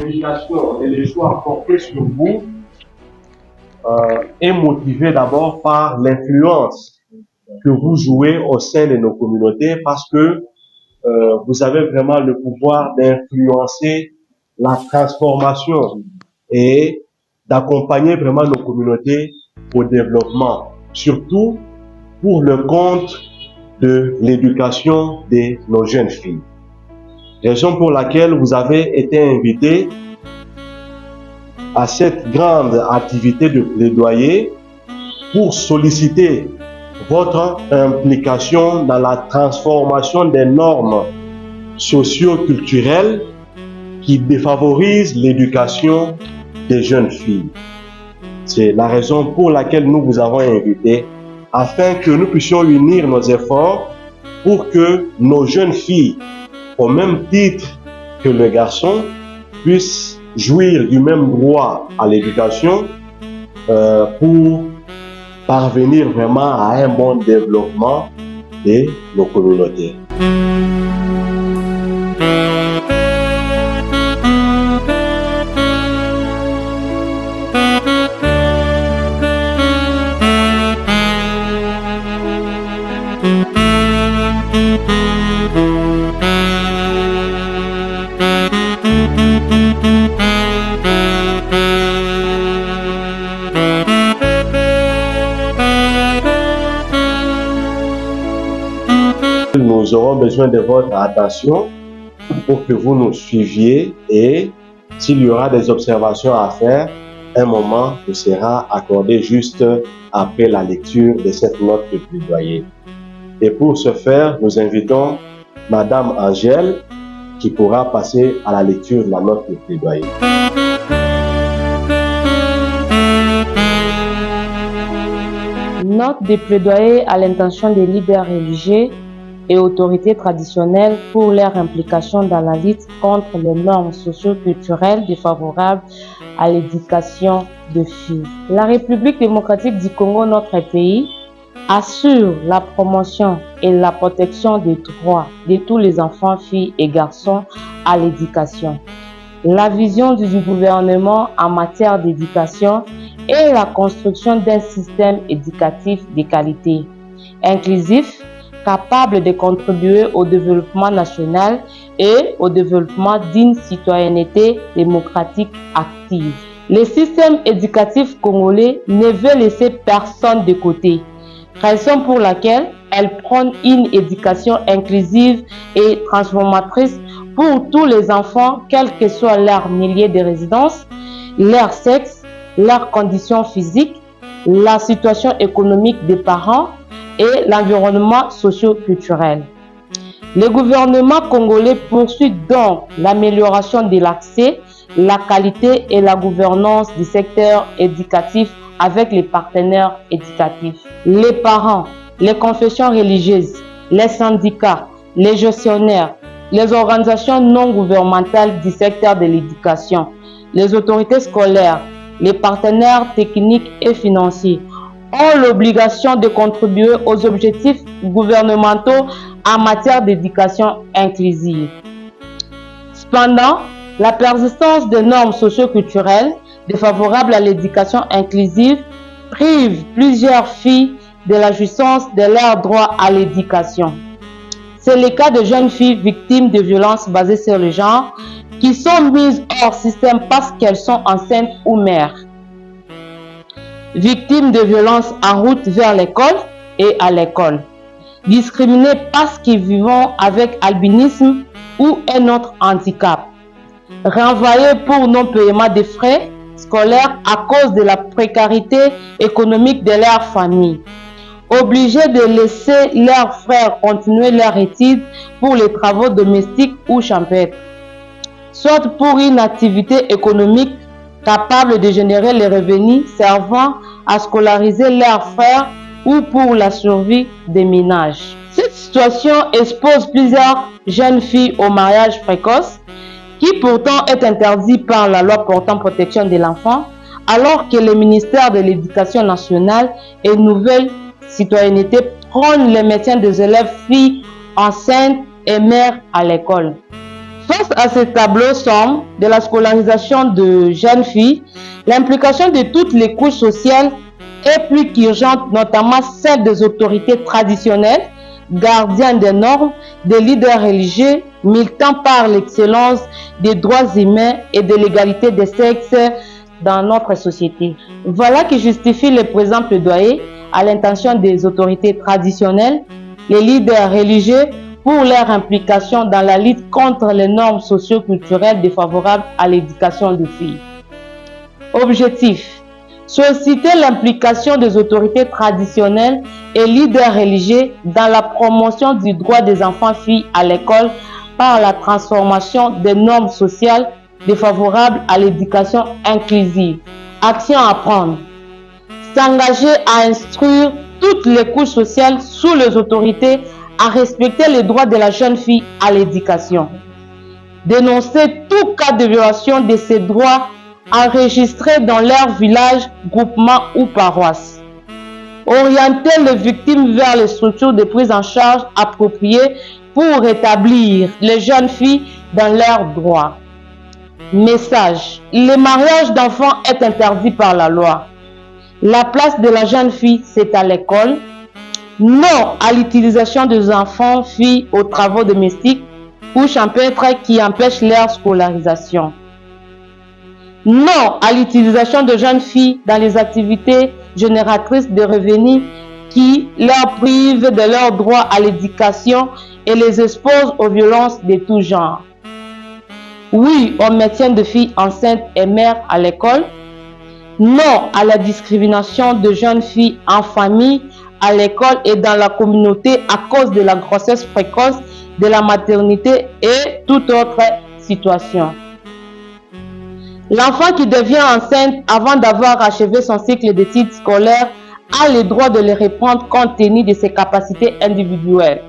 l'implication et les choix portés sur vous est motivé d'abord par l'influence que vous jouez au sein de nos communautés, parce que vous avez vraiment le pouvoir d'influencer la transformation et d'accompagner vraiment nos communautés au développement, surtout pour le compte de l'éducation de nos jeunes filles. Raison pour laquelle vous avez été invité à cette grande activité de plaidoyer pour solliciter votre implication dans la transformation des normes socio-culturelles qui défavorisent l'éducation des jeunes filles. C'est la raison pour laquelle nous vous avons invité, afin que nous puissions unir nos efforts pour que nos jeunes filles, au même titre que les garçons, puissent jouir du même droit à l'éducation pour parvenir vraiment à un bon développement de nos communautés. Nous aurons besoin de votre attention pour que vous nous suiviez, et s'il y aura des observations à faire, un moment vous sera accordé juste après la lecture de cette note de plaidoyer. Et pour ce faire, nous invitons Madame Angèle qui pourra passer à la lecture de la note de plaidoyer. Note de plaidoyer à l'intention des leaders religieux et autorités traditionnelles pour leur implication dans la lutte contre les normes socio-culturelles défavorables à l'éducation de filles. La République démocratique du Congo, notre pays, assure la promotion et la protection des droits de tous les enfants, filles et garçons à l'éducation. La vision du gouvernement en matière d'éducation est la construction d'un système éducatif de qualité, inclusif, capable de contribuer au développement national et au développement d'une citoyenneté démocratique active. Le système éducatif congolais ne veut laisser personne de côté, raison pour laquelle elle prône une éducation inclusive et transformatrice pour tous les enfants, quel que soit leur milieu de résidence, leur sexe, leurs conditions physiques, la situation économique des parents et l'environnement socio-culturel. Le gouvernement congolais poursuit donc l'amélioration de l'accès, la qualité et la gouvernance du secteur éducatif avec les partenaires éducatifs, les parents, les confessions religieuses, les syndicats, les gestionnaires, les organisations non gouvernementales du secteur de l'éducation, les autorités scolaires, les partenaires techniques et financiers ont l'obligation de contribuer aux objectifs gouvernementaux en matière d'éducation inclusive. Cependant, la persistance des normes socio-culturelles défavorables à l'éducation inclusive prive plusieurs filles de la jouissance de leur droit à l'éducation. C'est le cas de jeunes filles victimes de violences basées sur le genre qui sont mises hors système parce qu'elles sont enceintes ou mères, victimes de violences en route vers l'école et à l'école, discriminées parce qu'ils vivent avec albinisme ou un autre handicap, renvoyées pour non-paiement des frais scolaires à cause de la précarité économique de leur famille, obligées de laisser leurs frères continuer leurs études pour les travaux domestiques ou champêtres, soit pour une activité économique capable de générer les revenus servant à scolariser leurs frères ou pour la survie des ménages. Cette situation expose plusieurs jeunes filles au mariage précoce, qui pourtant est interdit par la loi portant protection de l'enfant, alors que le ministère de l'Éducation nationale et Nouvelle Citoyenneté prône le maintien des élèves filles enceintes et mères à l'école. Face à ce tableau sombre de la scolarisation de jeunes filles, l'implication de toutes les couches sociales est plus qu'urgente, notamment celle des autorités traditionnelles, gardiens des normes, des leaders religieux, militant par l'excellence des droits humains et de l'égalité des sexes dans notre société. Voilà qui justifie le présent plaidoyer à l'intention des autorités traditionnelles, les leaders religieux, pour leur implication dans la lutte contre les normes socio-culturelles défavorables à l'éducation des filles. Objectif: solliciter l'implication des autorités traditionnelles et leaders religieux dans la promotion du droit des enfants-filles à l'école par la transformation des normes sociales défavorables à l'éducation inclusive. Action à prendre: s'engager à instruire toutes les couches sociales sous les autorités à respecter les droits de la jeune fille à l'éducation. Dénoncer tout cas de violation de ces droits enregistrés dans leur village, groupement ou paroisse. Orienter les victimes vers les structures de prise en charge appropriées pour rétablir les jeunes filles dans leurs droits. Message: le mariage d'enfants est interdit par la loi. La place de la jeune fille, c'est à l'école. Non à l'utilisation des enfants-filles aux travaux domestiques ou champêtres qui empêchent leur scolarisation. Non à l'utilisation de jeunes filles dans les activités génératrices de revenus qui leur privent de leur droit à l'éducation et les exposent aux violences de tout genre. Oui au maintien de filles enceintes et mères à l'école. Non à la discrimination de jeunes filles en famille, à l'école et dans la communauté à cause de la grossesse précoce, de la maternité et toute autre situation. L'enfant qui devient enceinte avant d'avoir achevé son cycle d'études scolaires a le droit de les reprendre compte tenu de ses capacités individuelles.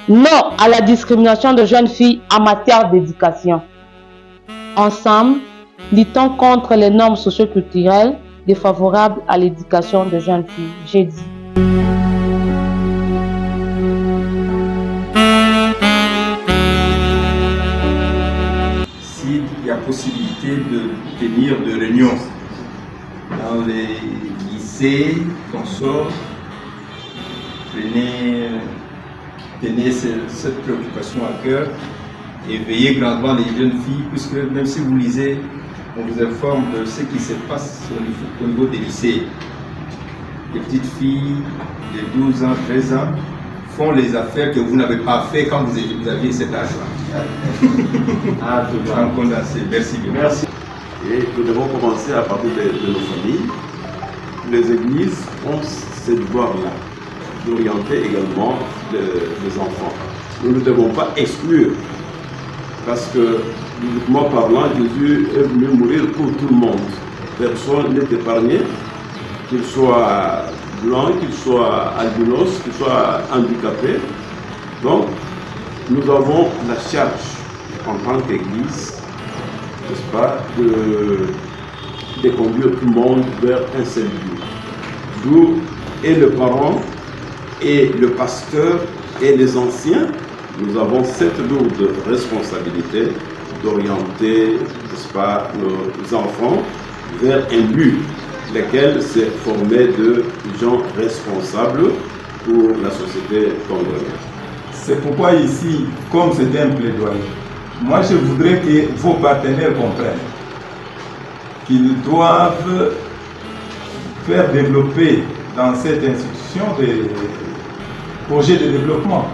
Non à la discrimination de jeunes filles en matière d'éducation. Ensemble, luttons contre les normes socio-culturelles défavorables à l'éducation de jeunes filles. J'ai dit. S'il y a possibilité de tenir des réunions dans les lycées, consorts, tenez cette préoccupation à cœur et veillez grandement les jeunes filles, puisque même si vous lisez, on vous informe de ce qui se passe au niveau des lycées. Les petites filles de 12 ans, 13 ans font les affaires que vous n'avez pas fait quand vous aviez cet âge-là. En condensé. Merci bien. Merci. Et nous devons commencer à partir de nos familles. Les églises ont ce devoir-là, d'orienter également les enfants. Nous ne devons pas exclure, parce que, bibliquement parlant, Jésus est venu mourir pour tout le monde. Personne n'est épargné, qu'il soit blanc, qu'il soit albinos, qu'il soit handicapé. Donc, nous avons la charge, en tant qu'Église, n'est-ce pas, de conduire tout le monde vers un seul but. D'où et le parent, et le pasteur, et les anciens, nous avons cette lourde responsabilité d'orienter, n'est-ce pas, nos enfants vers un but, lequel c'est former de gens responsables pour la société congolaise. C'est pourquoi ici, comme c'est un plaidoyer, moi je voudrais que vos partenaires comprennent qu'ils doivent faire développer dans cette institution des projets de développement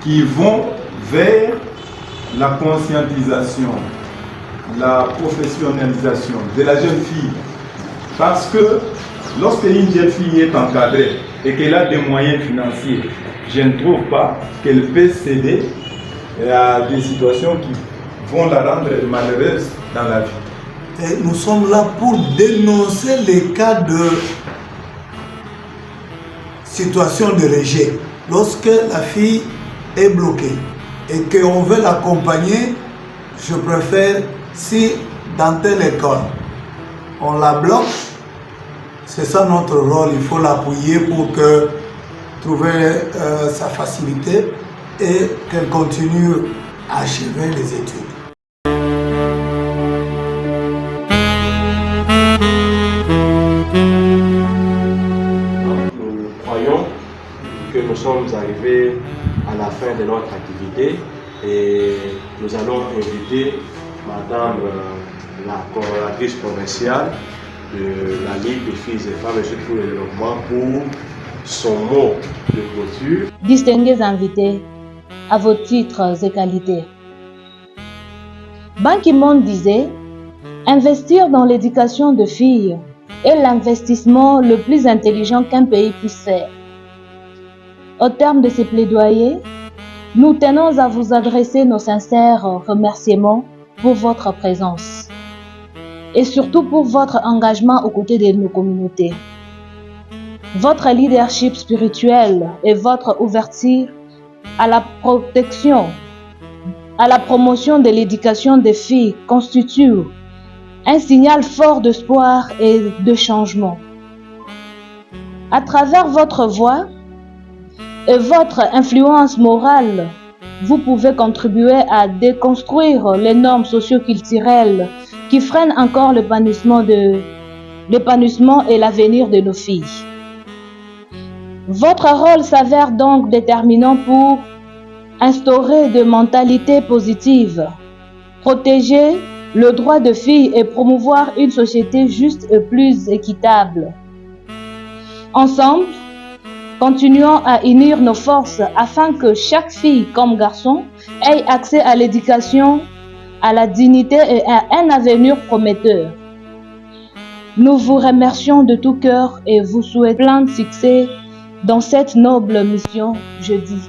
qui vont vers la conscientisation, la professionnalisation de la jeune fille. Parce que lorsque une jeune fille est encadrée et qu'elle a des moyens financiers, je ne trouve pas qu'elle peut céder à des situations qui vont la rendre malheureuse dans la vie. Et nous sommes là pour dénoncer les cas de situation de rejet. Lorsque la fille est bloquée et qu'on veut l'accompagner, je préfère, si dans telle école on la bloque, c'est ça notre rôle, il faut l'appuyer pour trouver sa facilité et qu'elle continue achever les études. Nous croyons que nous sommes arrivés à la fin de notre activité et nous allons inviter Madame la coordinatrice provinciale de la Ligue des filles et femmes et surtout le développement pour son mot de clôture. Distingués invités, à vos titres et qualités. Ban Ki-moon disait, investir dans l'éducation de filles est l'investissement le plus intelligent qu'un pays puisse faire. Au terme de ces plaidoyers, nous tenons à vous adresser nos sincères remerciements pour votre présence et surtout pour votre engagement aux côtés de nos communautés. Votre leadership spirituel et votre ouverture à la protection, à la promotion de l'éducation des filles constituent un signal fort d'espoir et de changement. À travers votre voix et votre influence morale, vous pouvez contribuer à déconstruire les normes socio-culturelles qui freinent encore l'épanouissement et l'avenir de nos filles. Votre rôle s'avère donc déterminant pour instaurer des mentalités positives, protéger le droit de filles et promouvoir une société juste et plus équitable. Ensemble, continuons à unir nos forces afin que chaque fille comme garçon ait accès à l'éducation, à la dignité et à un avenir prometteur. Nous vous remercions de tout cœur et vous souhaitons plein de succès dans cette noble mission jeudi.